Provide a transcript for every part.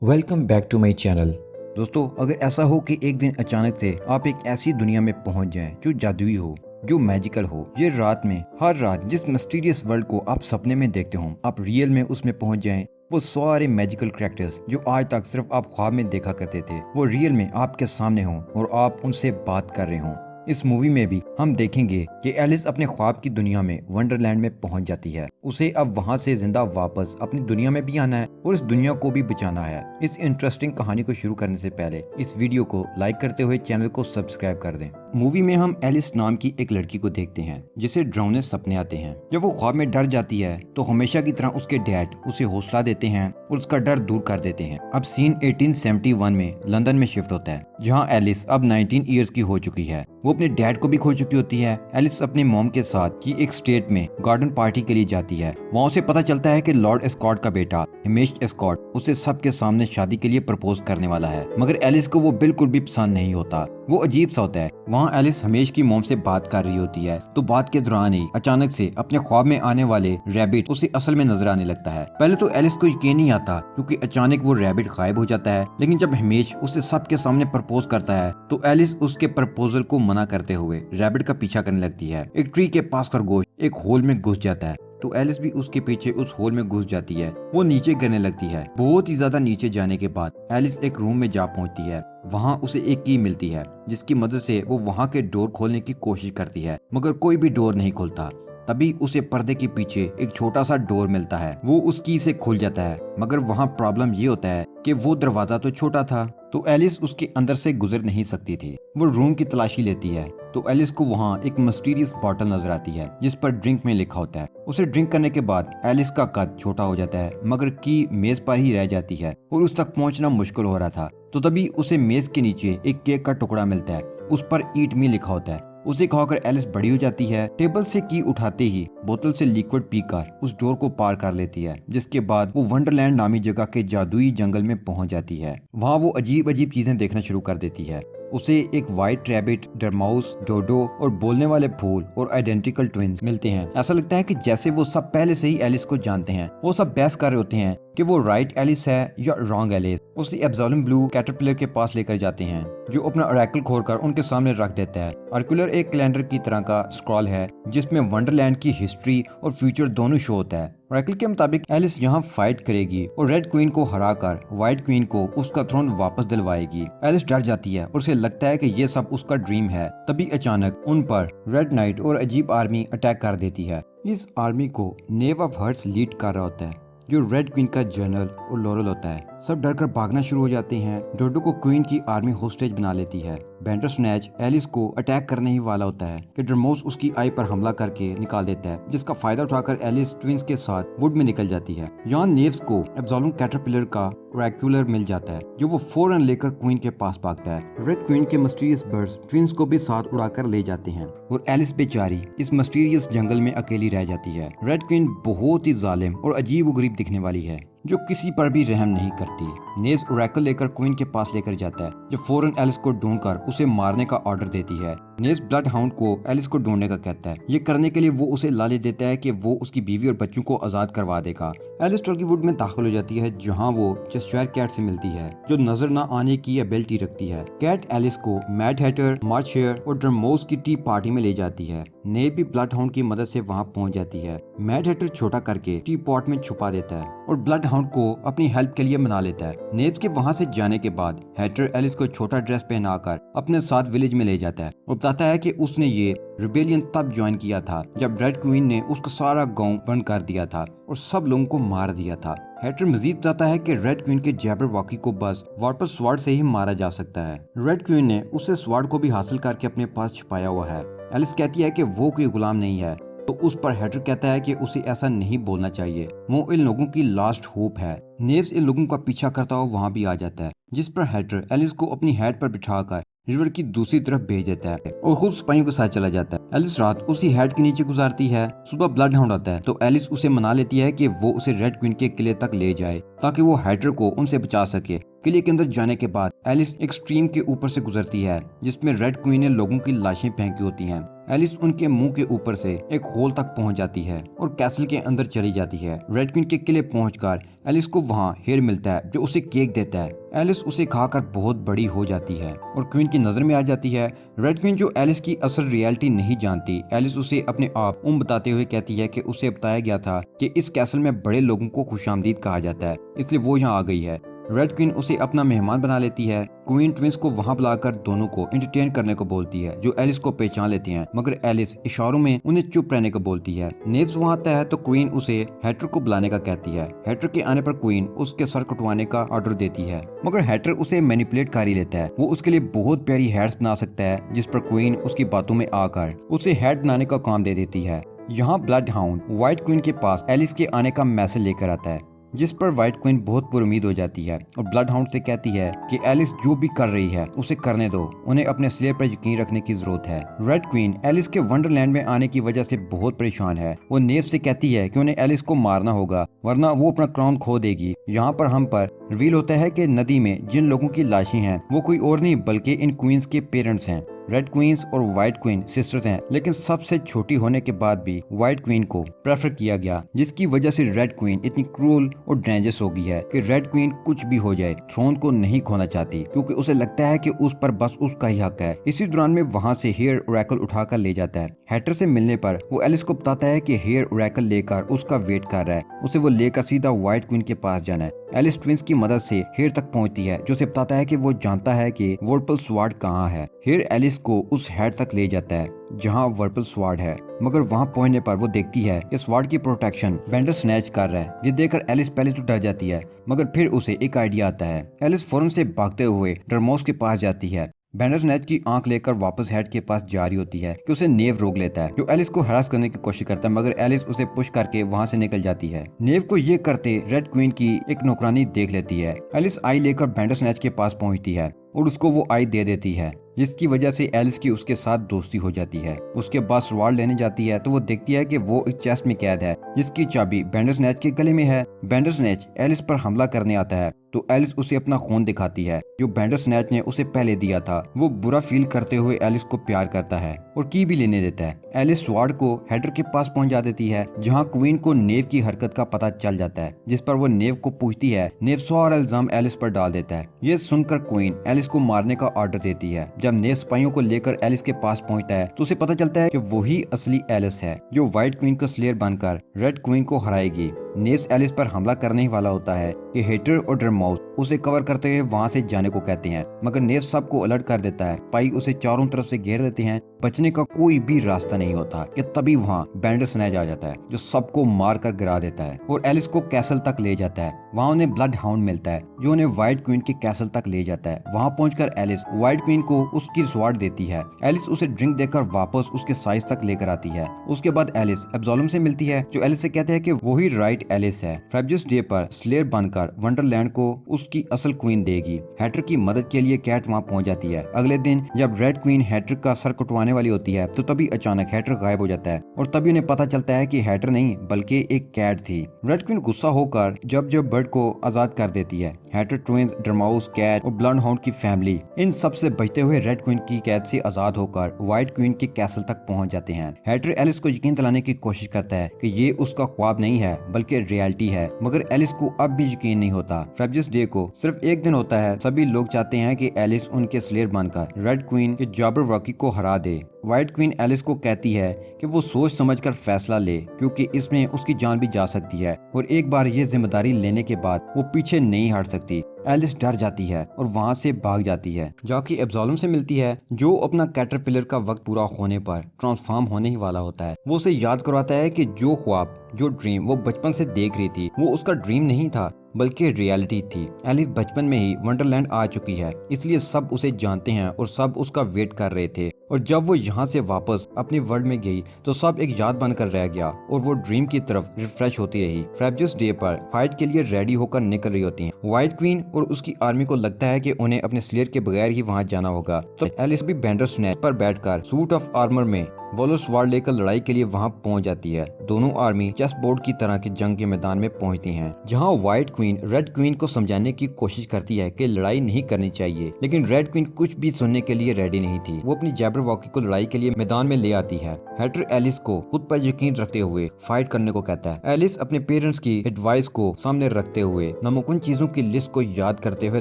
Welcome back to my channel. दोस्तों, अगर ऐसा हो कि एक दिन अचानक से आप एक ऐसी दुनिया में पहुंच जाएं जो जादुई हो, जो मैजिकल हो, ये रात में हर रात जिस मिस्टीरियस वर्ल्ड को आप सपने में देखते हो आप रियल में उसमें पहुंच जाएं, वो सारे मैजिकल कैरेक्टर्स जो आज तक सिर्फ आप ख्वाब में देखा करते थे वो रियल में आपके सामने हों और आप उनसे बात कर रहे हों। इस मूवी में भी हम देखेंगे कि एलिस अपने ख्वाब की दुनिया में वंडरलैंड में पहुंच जाती है। उसे अब वहां से जिंदा वापस अपनी दुनिया में भी आना है और इस दुनिया को भी बचाना है। इस इंटरेस्टिंग कहानी को शुरू करने से पहले इस वीडियो को लाइक करते हुए चैनल को सब्सक्राइब कर दें। मूवी में हम एलिस नाम की एक लड़की को देखते हैं जिसे डरावने सपने आते हैं। जब वो ख्वाब में डर जाती है तो हमेशा की तरह उसके डैड उसे हौसला देते हैं और उसका डर दूर कर देते हैं। अब सीन 1871 में लंदन में शिफ्ट होता है जहाँ एलिस अब 19 ईयर्स की हो चुकी है। वो अपने डैड को भी खो चुकी होती है। एलिस अपने मॉम के साथ की एक स्टेट में गार्डन पार्टी के लिए जाती है। वहाँ उसे पता चलता है कि लॉर्ड एस्कॉट का बेटा हिमेश एस्कॉट उसे सबके सामने शादी के लिए प्रपोज करने वाला है, मगर एलिस को वो बिल्कुल भी पसंद नहीं होता। वो अजीब सा होता है। वहाँ एलिस हिमेश की मॉम से बात कर रही होती है तो बात के दौरान ही अचानक से अपने ख्वाब में आने वाले रैबिट उसे असल में नजर आने लगता है। पहले तो एलिस को यकीन नहीं आता क्योंकि अचानक वो रैबिट गायब हो जाता है, लेकिन जब हिमेश उसे सबके सामने प्रपोज करता है तो एलिस उसके प्रपोजल को मना करते हुए रैबिट का पीछा करने लगती है। एक ट्री के पास खरगोश एक होल में घुस जाता है तो एलिस भी उसके पीछे उस होल में घुस जाती है। वो नीचे गिरने लगती है। बहुत ही ज्यादा नीचे जाने के बाद एलिस एक रूम में जा पहुंचती है। वहाँ उसे एक की मिलती है जिसकी मदद से वो वहाँ के डोर खोलने की कोशिश करती है, मगर कोई भी डोर नहीं खुलता। तभी उसे पर्दे के पीछे एक छोटा सा डोर मिलता है। वो उस की से खुल जाता है, मगर वहाँ प्रॉब्लम ये होता है कि वो दरवाजा तो छोटा था तो एलिस उसके अंदर से गुजर नहीं सकती थी। वो रूम की तलाशी लेती है तो एलिस को वहाँ एक मिस्टीरियस बॉटल नजर आती है जिस पर ड्रिंक में लिखा होता है। उसे ड्रिंक करने के बाद एलिस का कद छोटा हो जाता है, मगर की मेज पर ही रह जाती है और उस तक पहुंचना मुश्किल हो रहा था। तो तभी उसे मेज के नीचे एक केक का टुकड़ा मिलता है। उस पर ईट मी लिखा होता है। उसे खाकर एलिस बड़ी हो जाती है। टेबल से की उठाते ही बोतल से लिक्विड पीकर उस डोर को पार कर लेती है, जिसके बाद वो वंडरलैंड नामी जगह के जादुई जंगल में पहुंच जाती है। वहाँ वो अजीब अजीब चीजें देखना शुरू कर देती है। उसे एक व्हाइट रैबिट, डरमाउस, डोडो और बोलने वाले फूल और आइडेंटिकल ट्विंस मिलते हैं। ऐसा लगता है कि जैसे वो सब पहले से ही एलिस को जानते हैं। वो सब बहस कर रहे होते हैं कि वो राइट एलिस है या रॉन्ग एलिस। उसे एब्सोल्यूम ब्लू कैटरपिलर के पास लेकर जाते हैं जो अपना ऑरेकल खोलकर उनके सामने रख देता है। ऑरेकुलर एक कैलेंडर की तरह का स्क्रॉल है जिसमें वंडरलैंड की हिस्ट्री और फ्यूचर दोनों शो होता है। ऑरेकल के मुताबिक एलिस यहाँ फाइट करेगी और रेड क्वीन को हराकर व्हाइट क्वीन को उसका थ्रोन वापस दिलवाएगी। एलिस डर जाती है और उसे लगता है कि ये सब उसका ड्रीम है। तभी अचानक उन पर रेड नाइट और अजीब आर्मी अटैक कर देती है। इस आर्मी को नेव ऑफ हर्ट्स लीड कर रहा होता है जो रेड क्वीन का जनरल और लॉरल होता है। सब डरकर भागना शुरू हो जाते हैं। डोडो को क्वीन की आर्मी होस्टेज बना लेती है। बैंडरस्नैच एलिस को अटैक करने ही वाला होता है कि ड्रमोस उसकी आई पर हमला करके निकाल देता है, जिसका फायदा उठाकर एलिस ट्विंस के साथ वुड में निकल जाती है। यहाँ नेव्स को एब्सोल्यूम कैटरपिलर का ऑरेक्युलर मिल जाता है जो वो फौरन लेकर क्वीन के पास भागता है। रेड क्वीन के मिस्टीरियस बर्ड्स ट्विंस को भी साथ उड़ाकर ले जाते हैं और एलिस बेचारी इस मिस्टीरियस जंगल में अकेली रह जाती है। रेड क्वीन बहुत ही जालिम और अजीब गरीब दिखने वाली है जो किसी पर भी रहम नहीं करती। नेज ओरेकल लेकर क्वीन के पास लेकर जाता है जो फौरन एलिस को ढूंढकर उसे मारने का ऑर्डर देती है। नेज ब्लड हाउंड को एलिस को ढूंढने का कहता है। ये करने के लिए वो उसे लालच देता है कि वो उसकी बीवी और बच्चों को आजाद करवा देगा। एलिस टॉर्कीवुड में दाखिल हो जाती है जहाँ वो चेस्टशायर कैट से मिलती है जो नजर न आने की एबिलिटी रखती है। कैट एलिस को मैड हैटर, मार्च हेयर और ड्रमोस की टी पार्टी में ले जाती है। नेव भी ब्लड हाउंड की मदद से वहाँ पहुँच जाती है। मैड हैटर छोटा करके टी पॉट में छुपा देता है और ब्लड हाउंड को अपनी हेल्प के लिए मना लेता है। नेव्स के वहाँ से जाने के बाद हैटर एलिस को छोटा ड्रेस पहनाकर अपने साथ विलेज में ले जाता है और बताता है कि उसने ये रिबेलियन तब ज्वाइन किया था जब रेड क्वीन ने उसका सारा गांव बंद कर दिया था और सब लोगों को मार दिया था। हैटर मजीद बताता है कि रेड क्वीन के जैबरवॉकी को बस वापस स्वार्ड से ही मारा जा सकता है। रेड क्वीन ने उससे स्वार्ड को भी हासिल करके अपने पास छुपाया हुआ है। एलिस कहती है कि वो कोई गुलाम नहीं है तो उस पर हैटर कहता है कि उसे ऐसा नहीं बोलना चाहिए, वो इन लोगों की लास्ट होप है। नेव्स इन लोगों का पीछा करता हुआ वहाँ भी आ जाता है, जिस पर हैटर एलिस को अपनी हेड पर बिठाकर रिवर की दूसरी तरफ भेज देता है और खुद सिपाहियों के साथ चला जाता है। एलिस रात उसी हेड के नीचे गुजारती है। सुबह ब्लड हाउंड आता है तो एलिस उसे मना लेती है कि वो उसे रेड क्वीन के किले तक ले जाए ताकि वो हैटर को उनसे बचा सके। किले के अंदर जाने के बाद एलिस एक स्ट्रीम के ऊपर से गुजरती है जिसमें रेड क्वीन ने लोगों की लाशें फेंकी होती हैं। एलिस उनके मुंह के ऊपर से एक होल तक पहुंच जाती है और कैसल के अंदर चली जाती है। रेड क्वीन के किले पहुंचकर एलिस को वहां हेयर मिलता है जो उसे केक देता है। एलिस उसे खाकर बहुत बड़ी हो जाती है और क्वीन की नजर में आ जाती है। रेड क्वीन जो एलिस की असल रियलिटी नहीं जानती, एलिस उसे अपने आप बताते हुए कहती है कि उसे बताया गया था कि इस कैसल में बड़े लोगों को खुशामदीद कहा जाता है, इसलिए वो यहाँ आ गई है। रेड क्वीन उसे अपना मेहमान बना लेती है। क्वीन ट्विंस को वहां बुलाकर दोनों को एंटरटेन करने को बोलती है, जो एलिस को पहचान लेती हैं, मगर एलिस इशारों में उन्हें चुप रहने को बोलती है। नेव्स वहां आता है तो क्वीन उसे हैटर को बुलाने का कहती है। हैटर के आने पर क्वीन उसके सर कटवाने का ऑर्डर देती है, मगर हैटर उसे मैनिपुलेट कर ही लेता है। वो उसके लिए बहुत प्यारी हैट्स बना सकता है, जिस पर क्वीन उसकी बातों में आकर उसे हैट बनाने का काम दे देती है। यहाँ ब्लड हाउंड व्हाइट क्वीन के पास एलिस के आने का मैसेज लेकर आता है, जिस पर व्हाइट क्वीन बहुत पुरुमीद हो जाती है और ब्लड हाउंड से कहती है कि एलिस जो भी कर रही है उसे करने दो, उन्हें अपने स्लेयर पर यकीन रखने की जरूरत है। रेड क्वीन एलिस के वंडरलैंड में आने की वजह से बहुत परेशान है। वो नेव से कहती है कि उन्हें एलिस को मारना होगा वरना वो अपना क्राउन खो देगी। यहाँ पर हम पर रिवील होता है कि नदी में जिन लोगों की लाशें हैं वो कोई और नहीं बल्कि इन क्वींस के पेरेंट्स हैं। रेड क्वींस और व्हाइट क्वीन सिस्टर्स हैं, लेकिन सबसे छोटी होने के बाद भी व्हाइट क्वीन को प्रेफर किया गया, जिसकी वजह से रेड क्वीन इतनी क्रूल और डेंजरस हो गई है कि रेड क्वीन कुछ भी हो जाए थ्रोन को नहीं खोना चाहती, क्योंकि उसे लगता है कि उस पर बस उसका ही हक है। इसी दौरान में वहाँ से हेयर ओरेकल उठाकर ले जाता है। हैटर से मिलने पर वो एलिस को बताता है कि हेयर ओरेकल लेकर उसका वेट कर रहा है, उसे वो लेकर सीधा व्हाइट क्वीन के पास जाना है। एलिस ट्विंस की मदद से हेयर तक पहुंचती है, जो उसे बताता है कि वो जानता है कि वर्पल स्वार्ड कहाँ है। हेयर एलिस को उस हेड तक ले जाता है जहां वर्पल स्वार्ड है, मगर वहां पहुंचने पर वो देखती है कि स्वार्ड की प्रोटेक्शन बेंडर स्नैच कर रहा है। ये देखकर एलिस पहले तो डर जाती है, मगर फिर उसे एक आइडिया आता है। एलिस फौरन से भागते हुए डरमोस के पास जाती है। बेंडर स्नैच की आंख लेकर वापस हेड के पास जा रही होती है कि उसे नेव रोक लेता है, जो एलिस को हरास करने की कोशिश करता है, मगर एलिस उसे पुश करके वहां से निकल जाती है। नेव को ये करते रेड क्वीन की एक नौकरानी देख लेती है। एलिस आई लेकर बेंडर स्नैच के पास पहुंचती है और उसको वो आई दे देती है, जिसकी वजह से एलिस की उसके साथ दोस्ती हो जाती है। उसके बाद स्वार्ड लेने जाती है तो वो देखती है कि वो एक चेस्ट में कैद है, जिसकी चाबी बेंडर स्नैच के गले में है। बेंडर स्नैच एलिस पर हमला करने आता है तो एलिस उसे अपना खून दिखाती है, जो बेंडर स्नैच ने उसे पहले दिया था। वो बुरा फील करते हुए एलिस को प्यार करता है और की भी लेने देता है। एलिस स्वार्ड को हेडर के पास पहुंचा देती है, जहां क्वीन को नेव की हरकत का पता चल जाता है, जिस पर वो नेव को पूछती है। नेव सारा इल्जाम एलिस पर डाल देता है। ये सुनकर क्वीन एलिस को मारने का ऑर्डर देती है। जब नेव सिपाहियों को लेकर एलिस के पास पहुंचता है तो उसे पता चलता है कि वही असली एलिस है, जो व्हाइट क्वीन का स्लेयर बनकर रेड क्वीन को हराएगी। नेव्स एलिस पर हमला करने ही वाला होता है कि हेटर और ड्रमाउस उसे कवर करते हुए वहां से जाने को कहते हैं, मगर नेव्स सबको अलर्ट कर देता है। पाई उसे चारों तरफ से घेर लेते हैं, बचने का कोई भी रास्ता नहीं होता कि तभी वहां बेंडर स्नैच आ जाता है, जो सबको मार कर गिरा देता है और एलिस को कैसल तक ले जाता है। वहां उन्हें ब्लड हाउंड मिलता है, जो उन्हें व्हाइट क्वीन के कैसल तक ले जाता है। वहां पहुंचकर एलिस व्हाइट क्वीन को उसकी स्वार्ड देती है। एलिस उसे ड्रिंक देकर वापस उसके साइज तक लेकर आती है। उसके बाद एलिस एब्सोलम से मिलती है, जो एलिस से कहते हैं कि वही राइट एलिस है। फेब्रस डे पर स्लेयर बनकर वंडरलैंड को उसकी असल क्वीन देगी। हैटर की मदद के लिए कैट वहां पहुंच जाती है। अगले दिन जब रेड क्वीन हैटर का सर कटवाने वाली होती है तो तभी अचानक हैटर गायब हो जाता है और तभी उन्हें पता चलता है कि हैटर नहीं बल्कि एक कैट थी। रेड क्वीन गुस्सा होकर जब बर्ड को आजाद कर देती है। हैटर, ट्विंस, ड्रमाउस, कैट और ब्लड हाउंड की फैमिली इन सब से बचते हुए रेड क्वीन की कैद से आजाद होकर व्हाइट क्वीन के कैसल तक पहुंच जाते हैं। हैटर एलिस को यकीन दिलाने की कोशिश करता है कि ये उसका ख्वाब नहीं है बल्कि रियलिटी है, मगर एलिस को अब भी यकीन नहीं होता। फेब्रस डे को सिर्फ एक दिन होता है। सभी लोग चाहते हैं कि एलिस उनके स्लेयर बनकर रेड क्वीन के जाबरवॉकी को हरा दे। व्हाइट क्वीन एलिस को कहती है कि वो सोच समझकर फैसला ले, क्योंकि इसमें उसकी जान भी जा सकती है और एक बार ये जिम्मेदारी लेने के बाद वो पीछे नहीं हट सकती। एलिस डर जाती है और वहाँ से भाग जाती है, जाके एब्सोलम से मिलती है, जो अपना कैटरपिलर का वक्त पूरा होने पर ट्रांसफॉर्म होने ही वाला होता है। वो उसे याद करवाता है कि जो ख्वाब, जो ड्रीम वो बचपन से देख रही थी, वो उसका ड्रीम नहीं था बल्कि रियलिटी थी। एलिस बचपन में ही वंडरलैंड आ चुकी है, इसलिए सब उसे जानते हैं और सब उसका वेट कर रहे थे। और जब वो यहाँ से वापस अपने वर्ल्ड में गई तो सब एक याद बनकर रह गया और वो ड्रीम की तरफ रिफ्रेश होती रही। फेब्रस डे पर फाइट के लिए रेडी होकर निकल रही होती हैं। व्हाइट क्वीन और उसकी आर्मी को लगता है कि उन्हें अपने स्लेयर के बगैर ही वहाँ जाना होगा, तो एलिस भी बेंडर स्नैच पर बैठकर सूट ऑफ आर्मर में वोलोस वार्ड लेकर लड़ाई के लिए वहां पहुंच जाती है। दोनों आर्मी चेस बोर्ड की तरह के जंग के मैदान में पहुंचती हैं, जहां व्हाइट क्वीन रेड क्वीन को समझाने की कोशिश करती है कि लड़ाई नहीं करनी चाहिए, लेकिन रेड क्वीन कुछ भी सुनने के लिए रेडी नहीं थी। वो अपनी जैबरवॉकी को लड़ाई के लिए मैदान में ले आती है। हैटर एलिस को खुद पर यकीन रखते हुए फाइट करने को कहता है। एलिस अपने पेरेंट्स की एडवाइस को सामने रखते हुए नामुमकिन चीजों की लिस्ट को याद करते हुए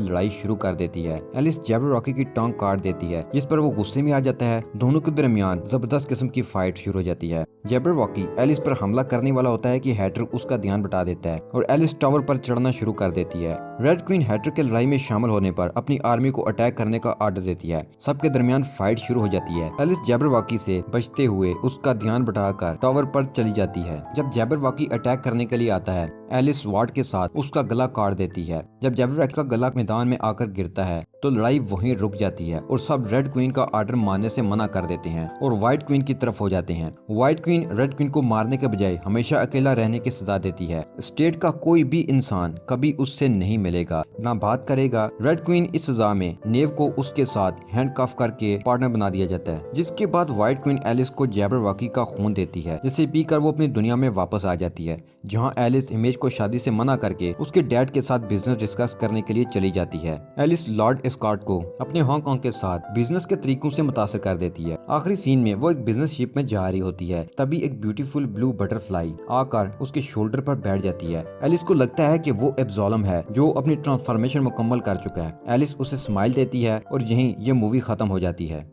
लड़ाई शुरू कर देती है। एलिस जैबरवॉकी की टांग काट देती है, जिस पर वो गुस्से में आ जाता है। दोनों के दरमियान जबरदस्त किस्म की फाइट शुरू हो जाती है। जैबरवॉकी एलिस पर हमला करने वाला होता है कि हैटर उसका ध्यान बटा देता है और एलिस टावर पर चढ़ना शुरू कर देती है। रेड क्वीन हैटर के लड़ाई में शामिल होने पर अपनी आर्मी को अटैक करने का ऑर्डर देती है। सबके दरमियान फाइट शुरू हो जाती है। एलिस जैबरवॉकी से बचते हुए उसका ध्यान बटाकर टावर पर चली जाती है। जब जैबरवॉकी अटैक करने के लिए आता है, एलिस वार्ड के साथ उसका गला काट देती है। जब जैबरवॉकी का गला मैदान में आकर गिरता है तो लड़ाई वहीं रुक जाती है और सब रेड क्वीन का ऑर्डर मानने से मना कर देते हैं और व्हाइट क्वीन की तरफ हो जाते हैं। व्हाइट क्वीन रेड क्वीन को मारने के बजाय हमेशा अकेला रहने की सजा देती है। स्टेट का कोई भी इंसान कभी उससे नहीं मिलेगा, ना बात करेगा। रेड क्वीन इस सजा में नेव को उसके साथ हैंडकफ करके पार्टनर बना दिया जाता है, जिसके बाद व्हाइट क्वीन एलिस को जैबरवॉकी का खून देती है, जिसे पीकर वो अपनी दुनिया में वापस आ जाती है, जहाँ एलिस इमेज को शादी से मना करके उसके डैड के साथ बिजनेस डिस्कस करने के लिए चली जाती है। एलिस लॉर्ड एस्कॉर्ट को अपने हांगकांग के साथ बिजनेस के तरीकों से मुतासर कर देती है। आखिरी सीन में वो एक बिजनेस शिप में जा रही होती है, तभी एक ब्यूटीफुल ब्लू बटरफ्लाई आकर उसके शोल्डर पर बैठ जाती है। एलिस को लगता है कि वो एब्सोलम है जो अपनी ट्रांसफॉर्मेशन मुकम्मल कर चुका है। एलिस उसे स्माइल देती है और यहीं ये मूवी खत्म हो जाती है।